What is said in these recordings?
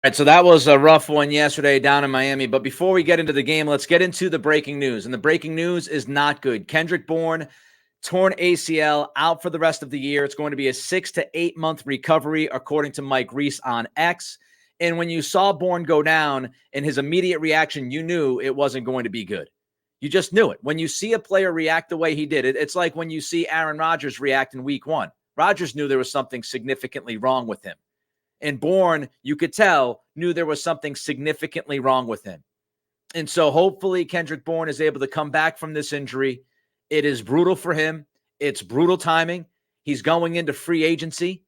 Right, so that was a rough one yesterday down in Miami. But before we get into the game, let's get into the breaking news. And the breaking news is not good. Kendrick Bourne, torn ACL, out for the rest of the year. It's going to be a 6 to 8 month recovery, according to Mike Reese on X. And when you saw Bourne go down and his immediate reaction, you knew it wasn't going to be good. You just knew it. When you see a player react the way he did, it's like when you see Aaron Rodgers react in week one. Rodgers knew there was something significantly wrong with him. And Bourne, you could tell, knew there was something significantly wrong with him. And so hopefully Kendrick Bourne is able to come back from this injury. It is brutal for him. It's brutal timing. He's going into free agency.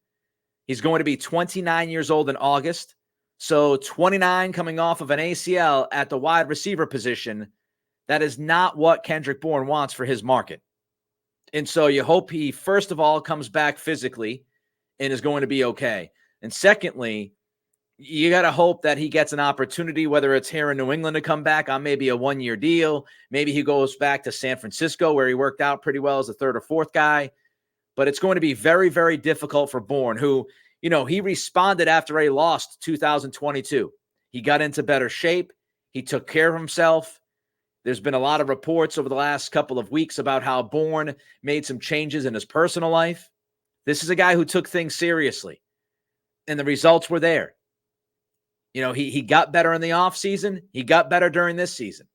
He's going to be 29 years old in August. So 29 coming off of an ACL at the wide receiver position, that is not what Kendrick Bourne wants for his market. And so you hope he, first of all, comes back physically and is going to be okay. And secondly, you got to hope that he gets an opportunity, whether it's here in New England to come back on maybe a one-year deal. Maybe he goes back to San Francisco where he worked out pretty well as a third or fourth guy. But it's going to be very, very difficult for Bourne, who, he responded after a loss 2022. He got into better shape. He took care of himself. There's been a lot of reports over the last couple of weeks about how Bourne made some changes in his personal life. This is a guy who took things seriously, and the results were there. He got better in the offseason. He got better during this season.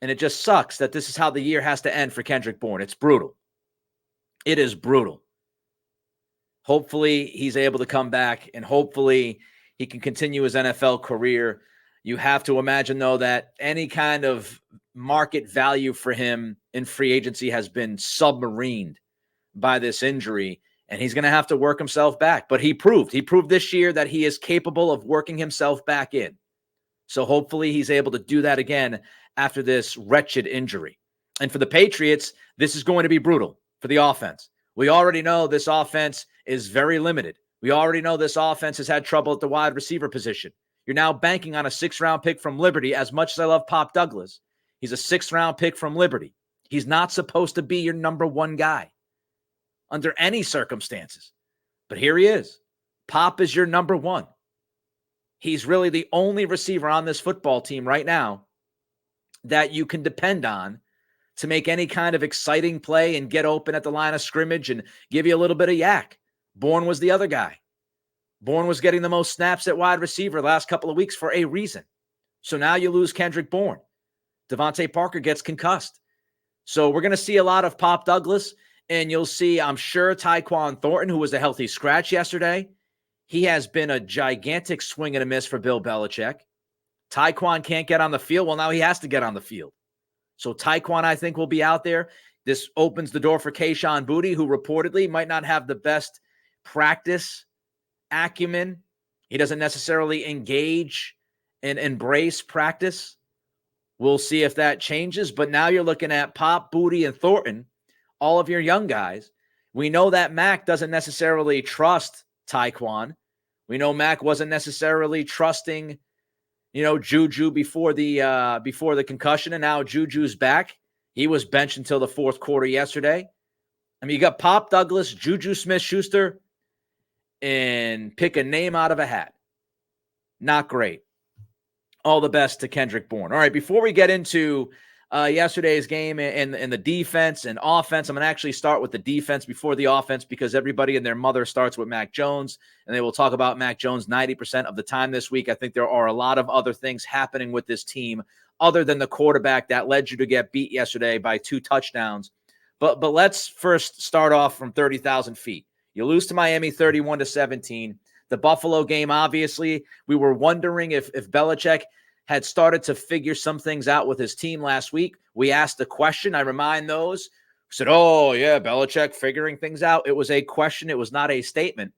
And it just sucks that this is how the year has to end for Kendrick Bourne. It's brutal. It is brutal. Hopefully he's able to come back, and hopefully he can continue his NFL career. You have to imagine, though, that any kind of market value for him in free agency has been submarined by this injury. And he's going to have to work himself back. But he proved this year that he is capable of working himself back in. So hopefully he's able to do that again after this wretched injury. And for the Patriots, this is going to be brutal for the offense. We already know this offense is very limited. We already know this offense has had trouble at the wide receiver position. You're now banking on a 6th-round pick from Liberty. As much as I love Pop Douglas, he's a 6th-round pick from Liberty. He's not supposed to be your number one guy under any circumstances. But here he is. Pop is your number one. He's really the only receiver on this football team right now that you can depend on to make any kind of exciting play and get open at the line of scrimmage and give you a little bit of yak. Bourne was the other guy. Bourne was getting the most snaps at wide receiver the last couple of weeks for a reason. So now you lose Kendrick Bourne. Devontae Parker gets concussed. So we're going to see a lot of Pop Douglas. And you'll see, I'm sure, Tyquan Thornton, who was a healthy scratch yesterday. He has been a gigantic swing and a miss for Bill Belichick. Tyquan can't get on the field. Well, now he has to get on the field. So Tyquan, I think, will be out there. This opens the door for Kayshon Boutte, who reportedly might not have the best practice acumen. He doesn't necessarily engage and embrace practice. We'll see if that changes. But now you're looking at Pop, Boutte, and Thornton, all of your young guys. We know that Mac doesn't necessarily trust Tyquan. We know Mac wasn't necessarily trusting, Juju before the concussion, and now Juju's back. He was benched until the fourth quarter yesterday. I mean, you got Pop Douglas, Juju Smith-Schuster, and pick a name out of a hat. Not great. All the best to Kendrick Bourne. All right, before we get into yesterday's game and the defense and offense, I'm going to actually start with the defense before the offense because everybody and their mother starts with Mac Jones, and they will talk about Mac Jones 90% of the time this week. I think there are a lot of other things happening with this team other than the quarterback that led you to get beat yesterday by 2 touchdowns. But let's first start off from 30,000 feet. You lose to Miami 31-17. The Buffalo game, obviously, we were wondering if Belichick had started to figure some things out with his team last week. We asked the question. I remind those who said, oh, yeah, Belichick figuring things out. It was a question. It was not a statement.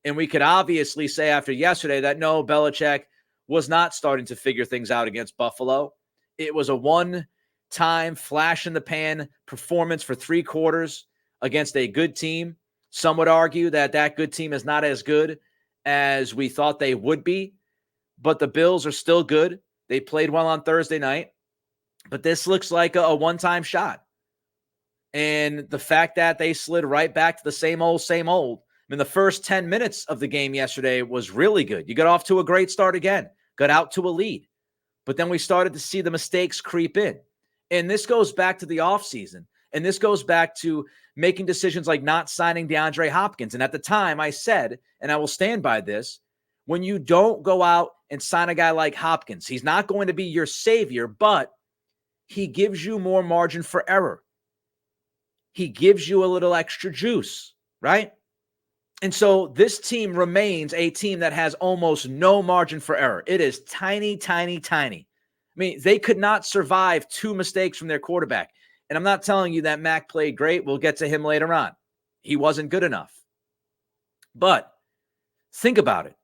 And we could obviously say after yesterday that no, Belichick was not starting to figure things out against Buffalo. It was a one-time flash-in-the-pan performance for 3 quarters against a good team. Some would argue that good team is not as good as we thought they would be, but the Bills are still good. They played well on Thursday night, but this looks like a one-time shot. And the fact that they slid right back to the same old, mean, the first 10 minutes of the game yesterday was really good. You got off to a great start again, got out to a lead. But then we started to see the mistakes creep in. And this goes back to the offseason. And this goes back to making decisions like not signing DeAndre Hopkins. And at the time I said, and I will stand by this, when you don't go out and sign a guy like Hopkins, he's not going to be your savior, but he gives you more margin for error. He gives you a little extra juice, right? And so this team remains a team that has almost no margin for error. It is tiny, tiny, tiny. I mean, they could not survive 2 mistakes from their quarterback. And I'm not telling you that Mac played great. We'll get to him later on. He wasn't good enough. But think about it.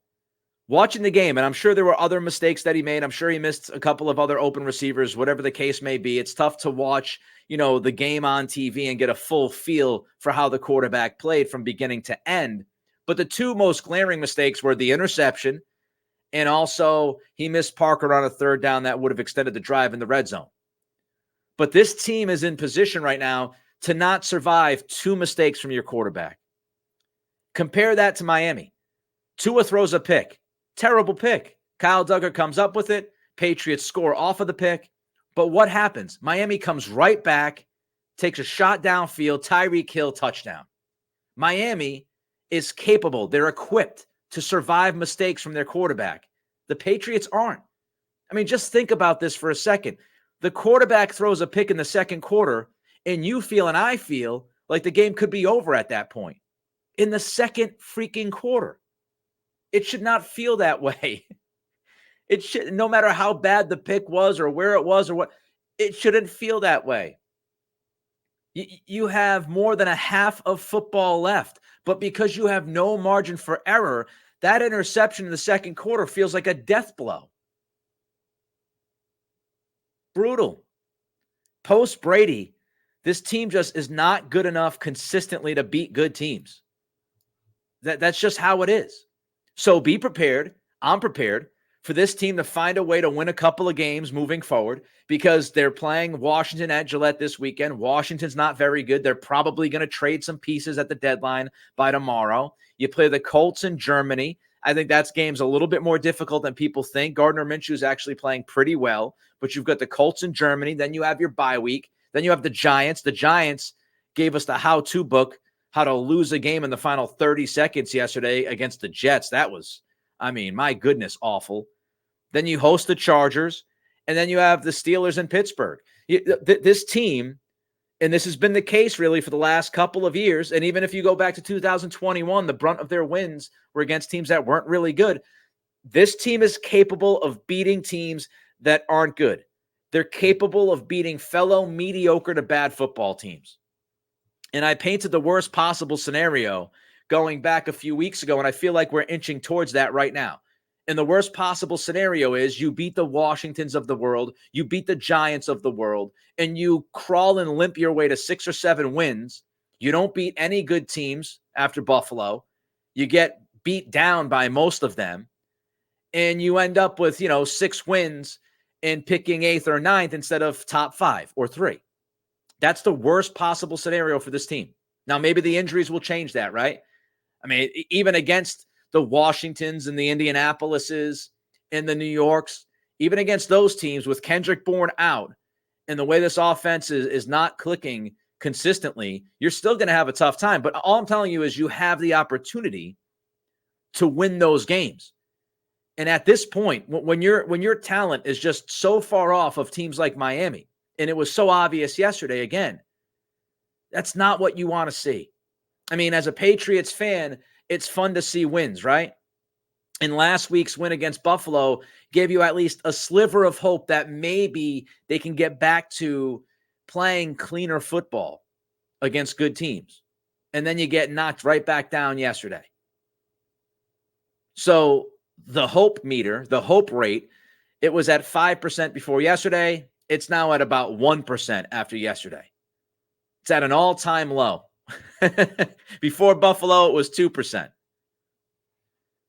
Watching the game, and I'm sure there were other mistakes that he made. I'm sure he missed a couple of other open receivers, whatever the case may be. It's tough to watch, the game on TV and get a full feel for how the quarterback played from beginning to end. But the 2 most glaring mistakes were the interception, and also he missed Parker on a 3rd down that would have extended the drive in the red zone. But this team is in position right now to not survive 2 mistakes from your quarterback. Compare that to Miami. Tua throws a pick. Terrible pick. Kyle Duggar comes up with it. Patriots score off of the pick. But what happens? Miami comes right back, takes a shot downfield, Tyreek Hill touchdown. Miami is capable. They're equipped to survive mistakes from their quarterback. The Patriots aren't. I mean, just think about this for a second. The quarterback throws a pick in the second quarter, and you feel and I feel like the game could be over at that point. In the second freaking quarter. It should not feel that way. It should, no matter how bad the pick was or where it was or what, it shouldn't feel that way. You have more than a half of football left, but because you have no margin for error, that interception in the second quarter feels like a death blow. Brutal. Post Brady, this team just is not good enough consistently to beat good teams. That's just how it is. So be prepared. I'm prepared for this team to find a way to win a couple of games moving forward because they're playing Washington at Gillette this weekend. Washington's not very good. They're probably going to trade some pieces at the deadline by tomorrow. You play the Colts in Germany. I think that game's a little bit more difficult than people think. Gardner Minshew is actually playing pretty well, but you've got the Colts in Germany. Then you have your bye week. Then you have the Giants. The Giants gave us the how-to book, how to lose a game in the final 30 seconds yesterday against the Jets. That was, my goodness, awful. Then you host the Chargers, and then you have the Steelers in Pittsburgh. This team, and this has been the case really for the last couple of years, and even if you go back to 2021, the brunt of their wins were against teams that weren't really good. This team is capable of beating teams that aren't good. They're capable of beating fellow mediocre to bad football teams. And I painted the worst possible scenario going back a few weeks ago, and I feel like we're inching towards that right now. And the worst possible scenario is you beat the Washingtons of the world, you beat the Giants of the world, and you crawl and limp your way to 6 or 7 wins. You don't beat any good teams after Buffalo. You get beat down by most of them, and you end up with, 6 wins and picking 8th or 9th instead of top 5 or 3. That's the worst possible scenario for this team. Now, maybe the injuries will change that, right? Even against the Washingtons and the Indianapolises and the New Yorks, even against those teams with Kendrick Bourne out and the way this offense is not clicking consistently, you're still going to have a tough time. But all I'm telling you is you have the opportunity to win those games. And at this point, when your talent is just so far off of teams like Miami, and it was so obvious yesterday again, that's not what you want to see. As a Patriots fan, it's fun to see wins, right? And last week's win against Buffalo gave you at least a sliver of hope that maybe they can get back to playing cleaner football against good teams. And then you get knocked right back down yesterday. So the hope meter, the hope rate, it was at 5% before yesterday. It's now at about 1% after yesterday. It's at an all-time low. Before Buffalo, it was 2%.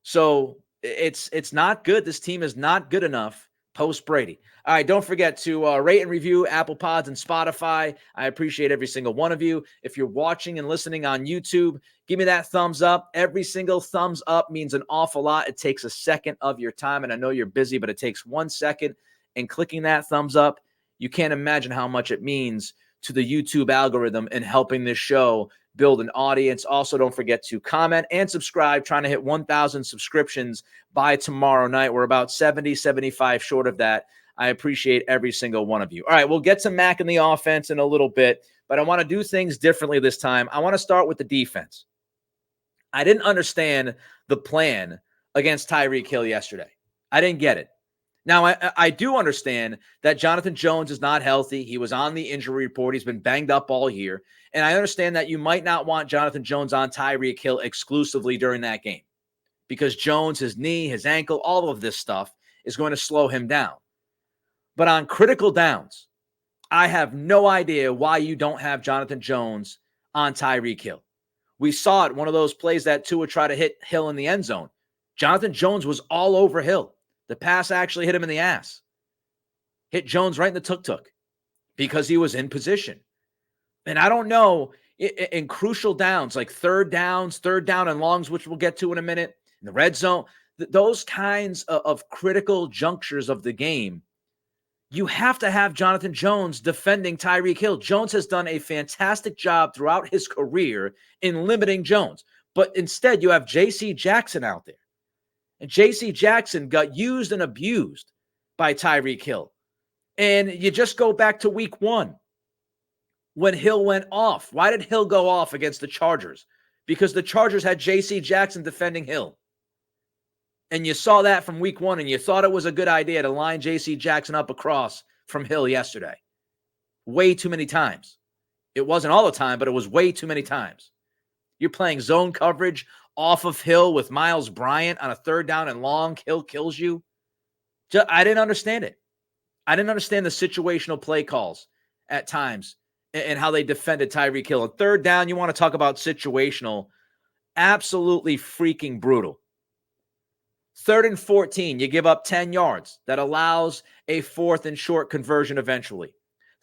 So it's not good. This team is not good enough Post Brady. All right, don't forget to rate and review Apple Pods and Spotify. I appreciate every single one of you. If you're watching and listening on YouTube, give me that thumbs up. Every single thumbs up means an awful lot. It takes a second of your time, and I know you're busy, but it takes 1 second. And clicking that thumbs up, you can't imagine how much it means to the YouTube algorithm and helping this show build an audience. Also, don't forget to comment and subscribe, trying to hit 1,000 subscriptions by tomorrow night. We're about 70, 75 short of that. I appreciate every single one of you. All right, we'll get to Mac in the offense in a little bit, but I want to do things differently this time. I want to start with the defense. I didn't understand the plan against Tyreek Hill yesterday. I didn't get it. Now, I do understand that Jonathan Jones is not healthy. He was on the injury report. He's been banged up all year. And I understand that you might not want Jonathan Jones on Tyreek Hill exclusively during that game because Jones, his knee, his ankle, all of this stuff is going to slow him down. But on critical downs, I have no idea why you don't have Jonathan Jones on Tyreek Hill. We saw it, one of those plays that Tua tried to hit Hill in the end zone. Jonathan Jones was all over Hill. The pass actually hit him in the ass. Hit Jones right in the tuk-tuk because he was in position. And I don't know, in crucial downs, like third down and longs, which we'll get to in a minute, in the red zone, those kinds of critical junctures of the game, you have to have Jonathan Jones defending Tyreek Hill. Jones has done a fantastic job throughout his career in limiting Jones. But instead, you have J.C. Jackson out there. And J.C. Jackson got used and abused by Tyreek Hill. And you just go back to week 1 when Hill went off. Why did Hill go off against the Chargers? Because the Chargers had J.C. Jackson defending Hill. And you saw that from week 1, and you thought it was a good idea to line J.C. Jackson up across from Hill yesterday. Way too many times. It wasn't all the time, but it was way too many times. You're playing zone coverage off of Hill with Miles Bryant on a third down and long. Hill kills you. I didn't understand it. I didn't understand the situational play calls at times and how they defended Tyreek Hill. And third down, you want to talk about situational, absolutely freaking brutal. 3rd and 14, you give up 10 yards. That allows a 4th and short conversion eventually.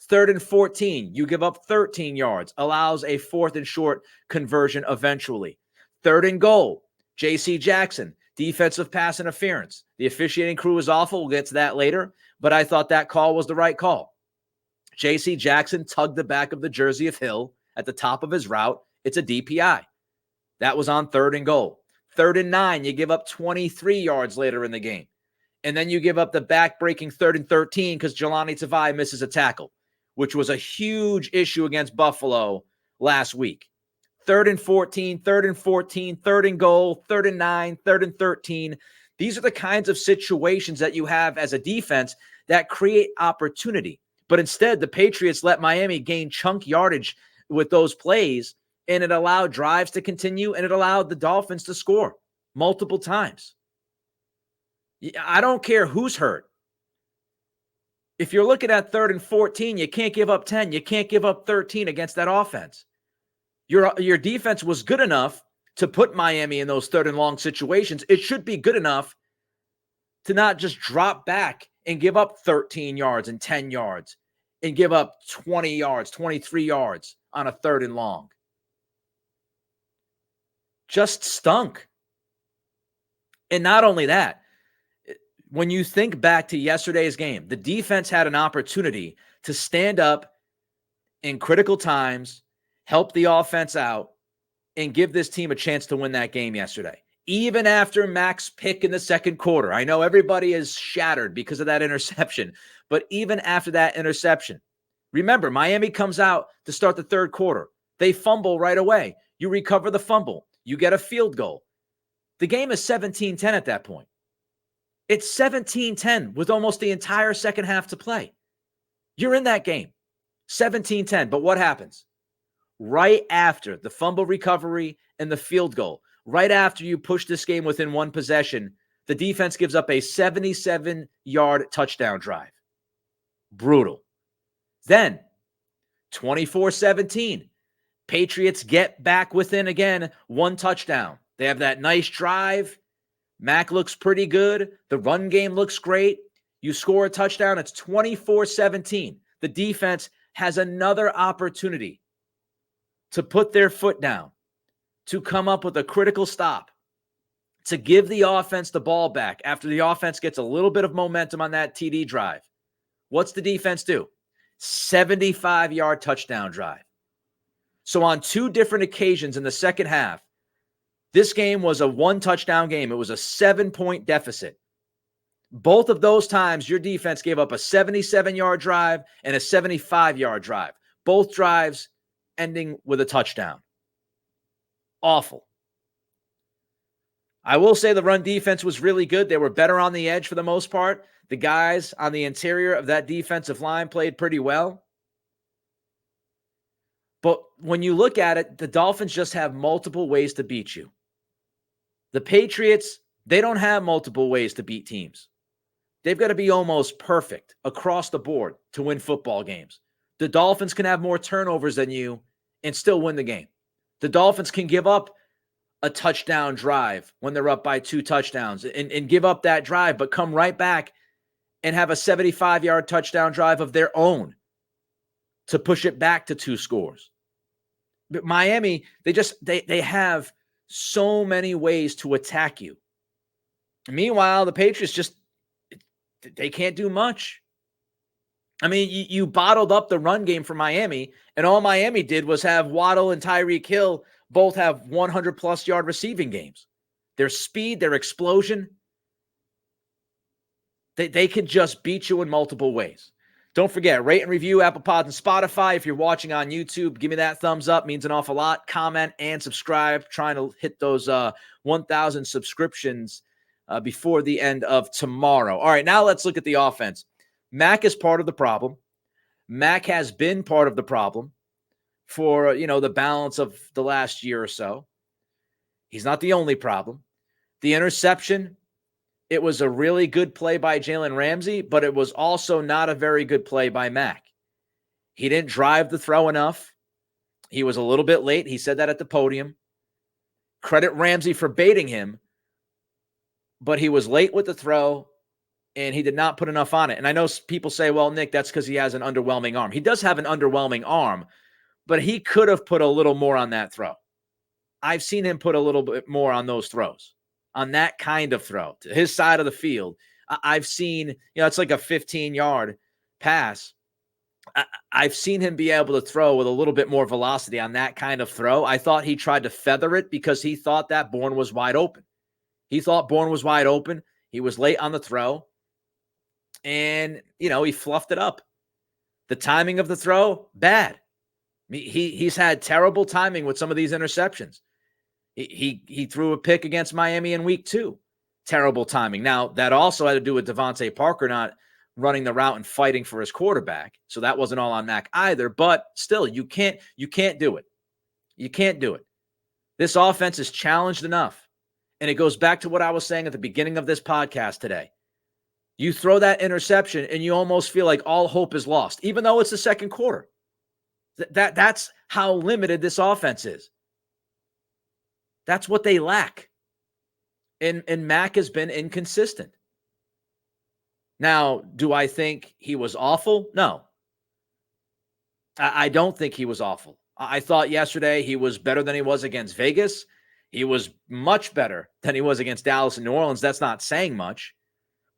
3rd and 14, you give up 13 yards, allows a 4th and short conversion eventually. 3rd and goal, J.C. Jackson, defensive pass interference. The officiating crew is awful. We'll get to that later, but I thought that call was the right call. J.C. Jackson tugged the back of the jersey of Hill at the top of his route. It's a DPI. That was on 3rd and goal. 3rd and 9, you give up 23 yards later in the game. And then you give up the back-breaking 3rd and 13 because Jelani Tavai misses a tackle, which was a huge issue against Buffalo last week. 3rd and 14, 3rd and 14, 3rd and goal, 3rd and 9, 3rd and 13. These are the kinds of situations that you have as a defense that create opportunity. But instead, the Patriots let Miami gain chunk yardage with those plays, and it allowed drives to continue, and it allowed the Dolphins to score multiple times. I don't care who's hurt. If you're looking at 3rd and 14, you can't give up 10. You can't give up 13 against that offense. Your defense was good enough to put Miami in those 3rd and long situations. It should be good enough to not just drop back and give up 13 yards and 10 yards and give up 20 yards, 23 yards on a 3rd and long. Just stunk. And not only that, when you think back to yesterday's game, the defense had an opportunity to stand up in critical times, help the offense out, and give this team a chance to win that game yesterday. Even after Mac's pick in the second quarter. I know everybody is shattered because of that interception, but even after that interception, remember, Miami comes out to start the 3rd quarter. They fumble right away. You recover the fumble. You get a field goal. The game is 17-10 at that point. It's 17-10 with almost the entire second half to play. You're in that game. 17-10. But what happens? Right after the fumble recovery and the field goal, right after you push this game within one possession, the defense gives up a 77-yard touchdown drive. Brutal. Then, 24-17. Patriots get back within again, 1 touchdown. They have that nice drive. Mac looks pretty good. The run game looks great. You score a touchdown, it's 24-17. The defense has another opportunity to put their foot down, to come up with a critical stop, to give the offense the ball back after the offense gets a little bit of momentum on that TD drive. What's the defense do? 75-yard touchdown drive. So on two different occasions in the second half, this game was a one-touchdown game. It was a 7-point deficit. Both of those times, your defense gave up a 77-yard drive and a 75-yard drive. Both drives ending with a touchdown. Awful. I will say the run defense was really good. They were better on the edge for the most part. The guys on the interior of that defensive line played pretty well. But when you look at it, the Dolphins just have multiple ways to beat you. The Patriots, they don't have multiple ways to beat teams. They've got to be almost perfect across the board to win football games. The Dolphins can have more turnovers than you and still win the game. The Dolphins can give up a touchdown drive when they're up by 2 touchdowns and give up that drive, but come right back and have a 75-yard touchdown drive of their own to push it back to 2 scores. But Miami, they have so many ways to attack you. Meanwhile, the Patriots they can't do much. I mean, you bottled up the run game for Miami, and all Miami did was have Waddle and Tyreek Hill both have 100-plus yard receiving games. Their speed, their explosion, they could just beat you in multiple ways. Don't forget, rate and review Apple Pods and Spotify. If you're watching on YouTube, give me that thumbs up. Means an awful lot. Comment and subscribe. Trying to hit those 1,000 subscriptions before the end of tomorrow. All right, now let's look at the offense. Mac is part of the problem. Mac has been part of the problem for, the balance of the last year or so. He's not the only problem. The interception, it was a really good play by Jalen Ramsey, but it was also not a very good play by Mac. He didn't drive the throw enough. He was a little bit late. He said that at the podium. Credit Ramsey for baiting him, but he was late with the throw, and he did not put enough on it. And I know people say, well, Nick, that's because he has an underwhelming arm. He does have an underwhelming arm, but he could have put a little more on that throw. I've seen him put a little bit more on those throws, on that kind of throw to his side of the field. I've seen, it's like a 15-yard pass. I've seen him be able to throw with a little bit more velocity on that kind of throw. I thought he tried to feather it because he thought that Bourne was wide open. He thought Bourne was wide open. He was late on the throw. And, he fluffed it up. The timing of the throw, bad. He's had terrible timing with some of these interceptions. He threw a pick against Miami in week 2. Terrible timing. Now, that also had to do with Devontae Parker not running the route and fighting for his quarterback. So that wasn't all on Mac either. But still, you can't do it. You can't do it. This offense is challenged enough. And it goes back to what I was saying at the beginning of this podcast today. You throw that interception and you almost feel like all hope is lost, even though it's the second quarter. That's how limited this offense is. That's what they lack. And Mac has been inconsistent. Now, do I think he was awful? No. I don't think he was awful. I thought yesterday he was better than he was against Vegas. He was much better than he was against Dallas and New Orleans. That's not saying much.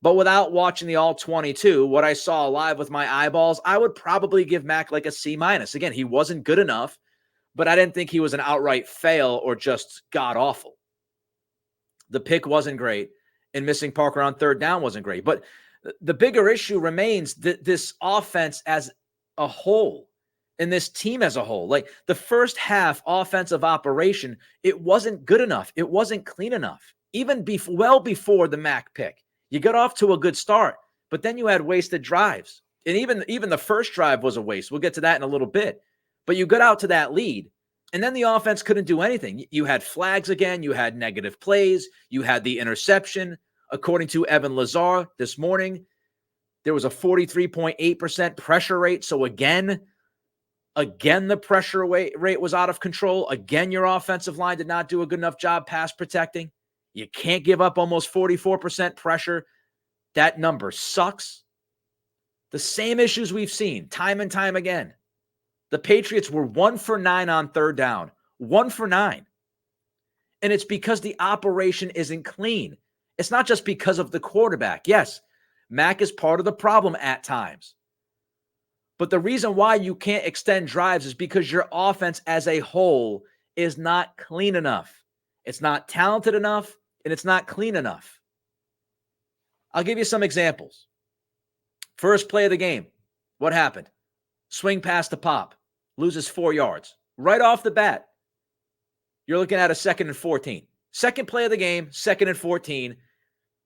But without watching the all 22, what I saw live with my eyeballs, I would probably give Mac like a C-. Again, he wasn't good enough, but I didn't think he was an outright fail or just god-awful. The pick wasn't great, and missing Parker on third down wasn't great. But the bigger issue remains that this offense as a whole and this team as a whole, like the first half offensive operation, it wasn't good enough. It wasn't clean enough. Even well before the Mac pick, you got off to a good start, but then you had wasted drives. And even the first drive was a waste. We'll get to that in a little bit. But you got out to that lead, and then the offense couldn't do anything. You had flags again. You had negative plays. You had the interception. According to Evan Lazar this morning, there was a 43.8% pressure rate. So again, the pressure rate was out of control. Again, your offensive line did not do a good enough job pass protecting. You can't give up almost 44% pressure that number sucks. The same issues we've seen time and time again. The Patriots were 1 for 9 on third down. 1 for 9. And it's because the operation isn't clean. It's not just because of the quarterback. Yes, Mac is part of the problem at times. But the reason why you can't extend drives is because your offense as a whole is not clean enough. It's not talented enough, and it's not clean enough. I'll give you some examples. First play of the game. What happened? Swing pass to Pop. Loses 4 yards. Right off the bat, you're looking at a 2nd and 14. Second play of the game, 2nd and 14.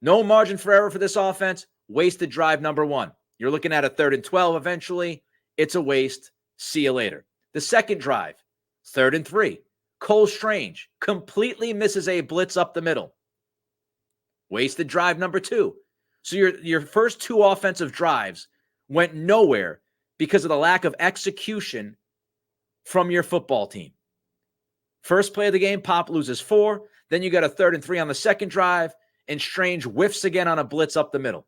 No margin for error for this offense. Wasted drive number 1. You're looking at a 3rd and 12 eventually. It's a waste. See you later. The second drive, 3rd and 3. Cole Strange completely misses a blitz up the middle. Wasted drive number 2. So your first 2 offensive drives went nowhere because of the lack of execution from your football team. First play of the game, Pop loses 4. Then you got a 3rd and 3 on the second drive, and Strange whiffs again on a blitz up the middle.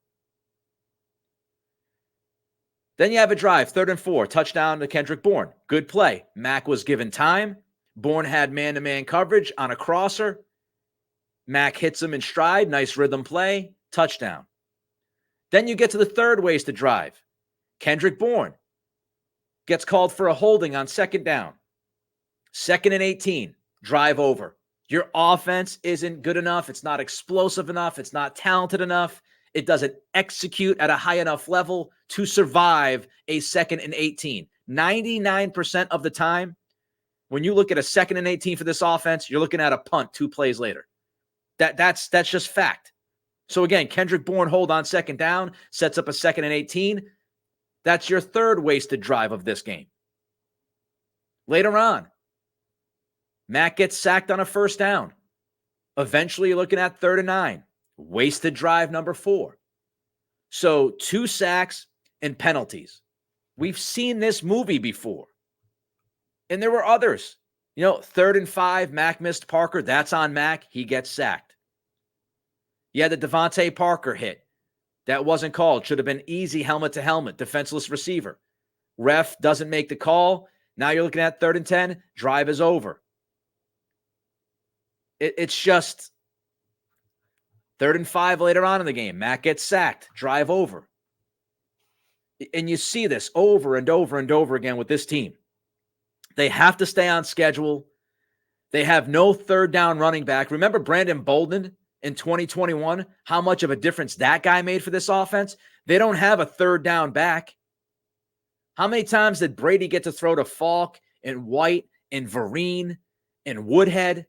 Then you have a drive, 3rd and 4, touchdown to Kendrick Bourne. Good play. Mac was given time. Bourne had man-to-man coverage on a crosser. Mac hits him in stride. Nice rhythm play. Touchdown. Then you get to the third wasted drive. Kendrick Bourne gets called for a holding on 2nd down. 2nd and 18. Drive over. Your offense isn't good enough. It's not explosive enough. It's not talented enough. It doesn't execute at a high enough level to survive a 2nd and 18. 99% of the time, when you look at a 2nd and 18 for this offense, you're looking at a punt 2 plays later. That's just fact. So again, Kendrick Bourne hold on 2nd down, sets up a 2nd and 18. That's your third wasted drive of this game. Later on, Mac gets sacked on a 1st down. Eventually, you're looking at 3rd and 9. Wasted drive number 4. So 2 sacks and penalties. We've seen this movie before. And there were others. 3rd and 5, Mac missed Parker. That's on Mac. He gets sacked. You had the Devontae Parker hit. That wasn't called. Should have been easy helmet to helmet, defenseless receiver. Ref doesn't make the call. Now you're looking at 3rd and 10. Drive is over. It's just 3rd and 5 later on in the game. Mac gets sacked. Drive over. And you see this over and over and over again with this team. They have to stay on schedule. They have no 3rd down running back. Remember Brandon Bolden in 2021? How much of a difference that guy made for this offense? They don't have a 3rd down back. How many times did Brady get to throw to Falk and White and Vereen and Woodhead?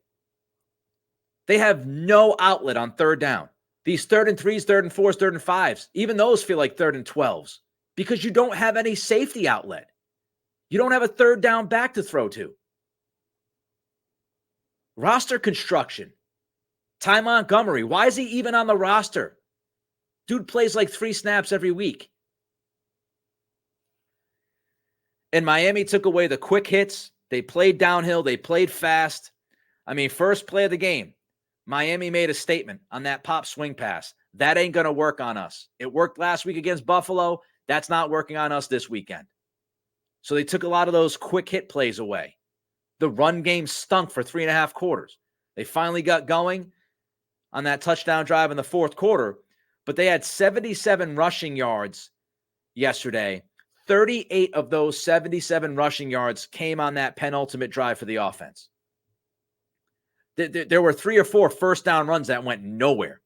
They have no outlet on 3rd down. These 3rd and 3s, 3rd and 4s, 3rd and 5s, even those feel like 3rd and 12s because you don't have any safety outlet. You don't have a 3rd down back to throw to. Roster construction. Ty Montgomery, why is he even on the roster? Dude plays like 3 snaps every week. And Miami took away the quick hits. They played downhill. They played fast. First play of the game. Miami made a statement on that pop swing pass. That ain't going to work on us. It worked last week against Buffalo. That's not working on us this weekend. So they took a lot of those quick hit plays away. The run game stunk for 3.5 quarters. They finally got going on that touchdown drive in the 4th quarter, but they had 77 rushing yards yesterday. 38 of those 77 rushing yards came on that penultimate drive for the offense. There were 3 or 4 first down runs that went nowhere.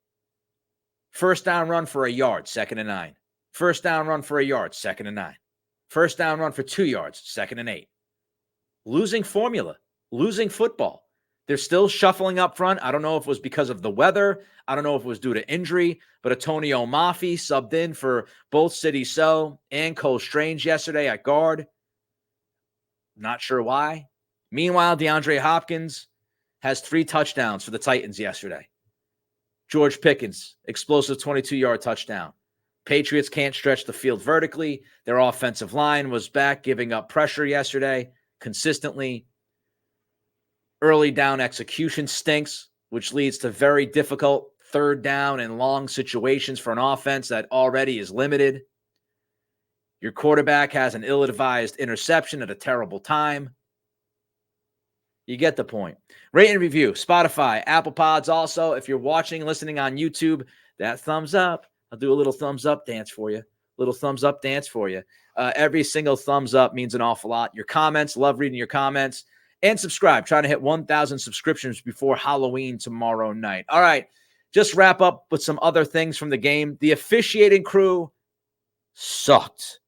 First down run for a yard, 2nd and 9. First down run for a yard, 2nd and 9. First down run for 2 yards, 2nd and 8. Losing formula, losing football. They're still shuffling up front. I don't know if it was because of the weather. I don't know if it was due to injury, but Antonio Mafi subbed in for both City So and Cole Strange yesterday at guard. Not sure why. Meanwhile, DeAndre Hopkins has 3 touchdowns for the Titans yesterday. George Pickens, explosive 22-yard touchdown. Patriots can't stretch the field vertically. Their offensive line was back, giving up pressure yesterday consistently. Early down execution stinks, which leads to very difficult third down and long situations for an offense that already is limited. Your quarterback has an ill-advised interception at a terrible time. You get the point. Rate and review, Spotify, Apple Pods. Also, if you're watching, listening on YouTube, that thumbs up. I'll do a little thumbs up dance for you. Little thumbs up dance for you. Every single thumbs up means an awful lot. Your comments, love reading your comments. And subscribe. Trying to hit 1,000 subscriptions before Halloween tomorrow night. All right, just wrap up with some other things from the game. The officiating crew sucked.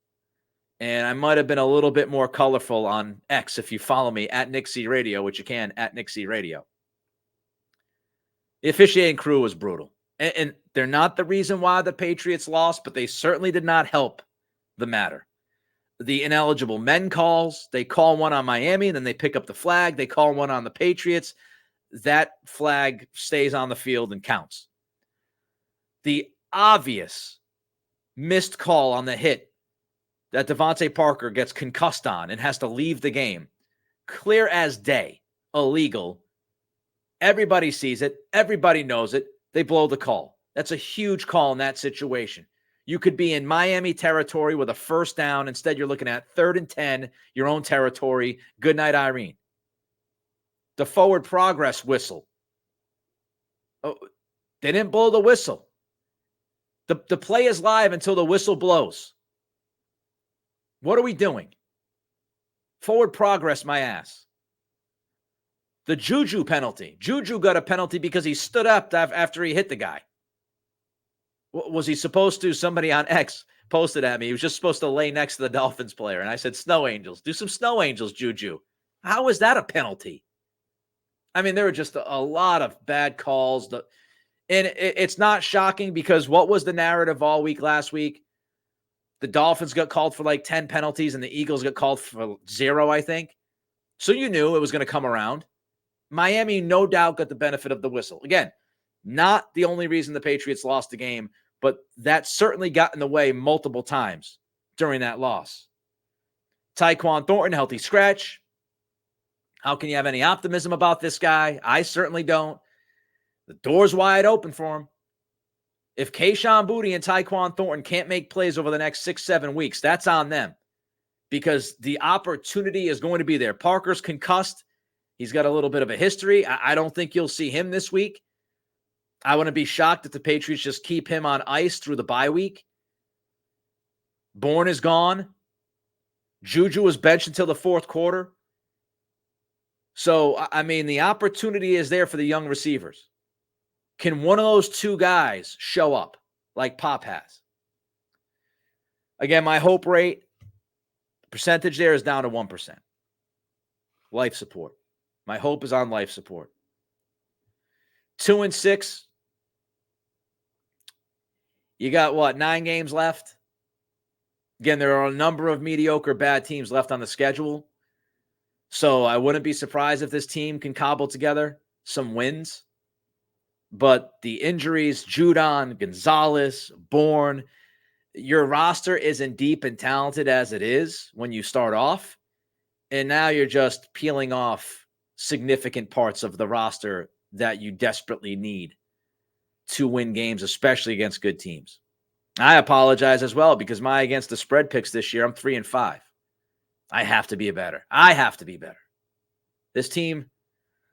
And I might have been a little bit more colorful on X if you follow me at Nick C Radio, which you can at Nick C Radio. The officiating crew was brutal. And they're not the reason why the Patriots lost, but they certainly did not help the matter. The ineligible men calls, they call one on Miami, and then they pick up the flag. They call one on the Patriots. That flag stays on the field and counts. The obvious missed call on the hit that Devontae Parker gets concussed on and has to leave the game. Clear as day. Illegal. Everybody sees it. Everybody knows it. They blow the call. That's a huge call in that situation. You could be in Miami territory with a first down. Instead, you're looking at 3rd and 10, your own territory. Good night, Irene. The forward progress whistle. Oh, they didn't blow the whistle. The play is live until the whistle blows. What are we doing? Forward progress, my ass. The Juju penalty. Juju got a penalty because he stood up after he hit the guy. Was he supposed to? Somebody on X posted at me. He was just supposed to lay next to the Dolphins player. And I said, snow angels. Do some snow angels, Juju. How is that a penalty? I mean, there were just a lot of bad calls. And it's not shocking because what was the narrative all week last week? The Dolphins got called for like 10 penalties and the Eagles got called for 0, I think. So you knew it was going to come around. Miami, no doubt, got the benefit of the whistle. Again, not the only reason the Patriots lost the game, but that certainly got in the way multiple times during that loss. Tyquan Thornton, healthy scratch. How can you have any optimism about this guy? I certainly don't. The door's wide open for him. If Kayshon Boutte and Tyquan Thornton can't make plays over the next 6-7 weeks, that's on them because the opportunity is going to be there. Parker's concussed. He's got a little bit of a history. I don't think you'll see him this week. I wouldn't be shocked if the Patriots just keep him on ice through the bye week. Bourne is gone. Juju was benched until the 4th quarter. So, I mean, the opportunity is there for the young receivers. Can one of those two guys show up like Pop has? Again, my hope rate, percentage there is down to 1%. Life support. My hope is on life support. 2-6. You got what, 9 games left? Again, there are a number of mediocre bad teams left on the schedule. So I wouldn't be surprised if this team can cobble together some wins. But the injuries, Judon, Gonzalez, Bourne, your roster isn't deep and talented as it is when you start off. And now you're just peeling off significant parts of the roster that you desperately need to win games, especially against good teams. I apologize as well because my against the spread picks this year, I'm 3-5. I have to be better. I have to be better. This team,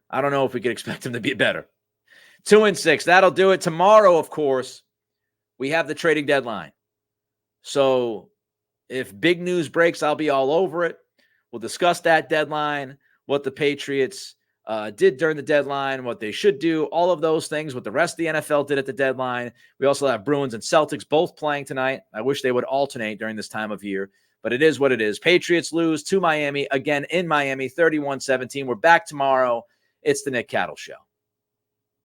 I don't know if we could expect them to be better. 2-6. That'll do it. Tomorrow, of course, we have the trading deadline. So if big news breaks, I'll be all over it. We'll discuss that deadline, what the Patriots did during the deadline, what they should do, all of those things, what the rest of the NFL did at the deadline. We also have Bruins and Celtics both playing tonight. I wish they would alternate during this time of year, but it is what it is. Patriots lose to Miami, again in Miami, 31-17. We're back tomorrow. It's the Nick Cattle Show.